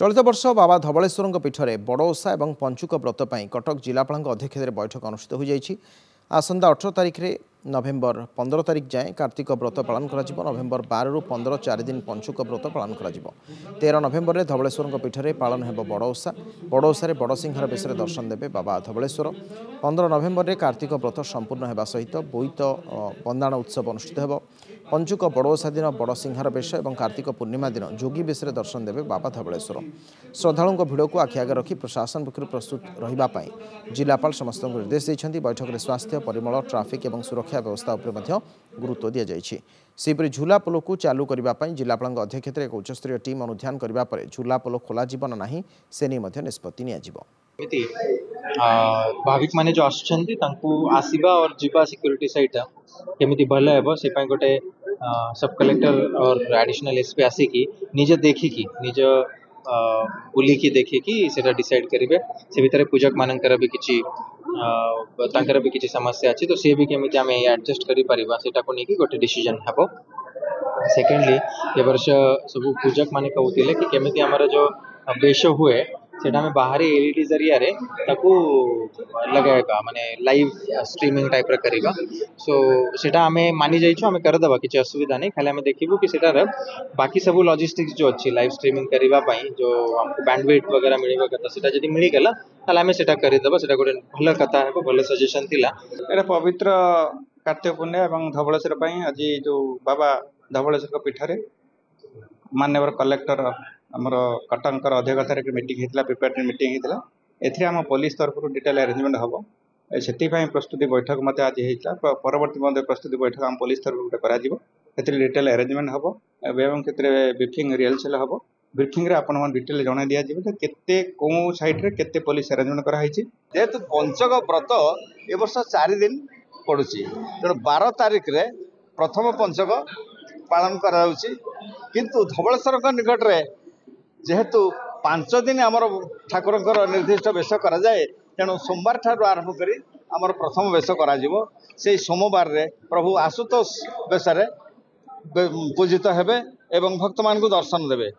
चलित वर्ष बाबा धवलेश्वर पीठ में बड़ ओषा और पंचुक व्रत पर कटक जिलापाल अध्यक्षत बैठक अनुष्ठित हो जाएगी। आसंता 18 तारिख में नवेम्बर 15 तारिख जाए कार्तिक व्रत पालन कर नवेम्बर 12 रु 15 4 दिन पंचुक व्रत पालन कर 13 नवेम्बर में धवलेश्वर पीठ में पालन हो बड़ ओषा। बड़ ओषा बड़सिंहार बेश दर्शन देवे बाबा धवलेश्वर। 15 नवेम्बर में कार्तिक व्रत संपूर्ण होगा सहित बोईत बंदाण उत्सव अनुष्ठित हो। पंचुक बड़ ओषा दिन बड़सिंहार बेश और कार्तिक पूर्णिमा दिन जोगी बेश दर्शन देवे बाबा धवलेश्वर। श्रद्धालुओं भिड़ को आखि आगे रखी प्रशासन पक्ष प्रस्तुत रही जिलापाल समस्त निर्देश देते। बैठक में स्वास्थ्य परिमल ट्राफिक और सुरक्षा व्यवस्था उपर गुरुत्व दि जाएगी। सेपरी झूला पोल को चालू करने जिलापाल अध्यक्षत एक उच्चस्तरीय टीम अनुधान करने पर झूला पोल खोल ना से नहीं निष्पत्ति भाविक माने जो आसवा और जीवा सिक्योरिटी सहित केमी भल हे से गोटे सब कलेक्टर और एडिशनल एसपी आसिकी निजे देखिकी निज बुलिकी देखिकी सेटा डिसाइड करेंगे। से भितर पूजक मानकर भी किसी भी किसी समस्या अच्छी तो सी भी केमी आम एडजस्ट करा को लेकिन गोटे डिसीजन हम। सेकेंडली ए वर्ष सब पूजक माने कहते कि केमी आमर जो बेश हुए सेटा हमें बाहरी एलईडी जरिया रे ताकू लगाएगा माने लाइव स्ट्रीमिंग टाइप रे करिबा। सो सेटा हमें मानि जाइछो हमें कर देबा किछि असुविधा नहीं। खाली हमें देखिबो कि सेटा रे बाकी सब लॉजिस्टिक्स जो अच्छी लाइव स्ट्रीमिंग करिबा पई जो हमको बैंडविड्थ वगैरह मिलिबा कथा सेटा जदी मिली गेला ताले हमें सेटा करि देबा। सेटा गोटे भल कथा है भल सजेशन थिला। एटा पवित्र कार्तिक पुण्य एवं धवलेश्वर पई आज जो बाबा धवलेश्वर पीठ रे माननीय कलेक्टर आमर कटकर अध्यक्षतार मीटिंग होता प्रिपेयर मीटिंग होता एथि आम पुलिस तरफ डिटेल अरेंजमेंट हम से प्रस्तुति बैठक मत आज होता परवर्ती प्रस्तुति बैठक आम पुलिस तरफ गोटे कर डिटेल अरेंजमेंट हम एवं ब्रीफिंग रिहर्सल हम। ब्रीफिंग रे आपन डिटेल जणा दिया जिवो केते को साइड रे केते पुलिस अरेंजमेंट करा हिची। जेहेतु पंचक व्रत ए वर्ष 4 दिन पड़ुची तेणु 12 तारिख रे प्रथम पंचक पालन करा किंतु धवलेश्वर निकट रे जेहेतु 5 दिन आमर ठाकुर निर्दिष्ट बेश कराए तेणु सोमवार ठार आरंभ कर आमर प्रथम बेश करा से सोमवार रे प्रभु आशुतोष बेश पूजित हेबे एवं भक्त मान को दर्शन देवे।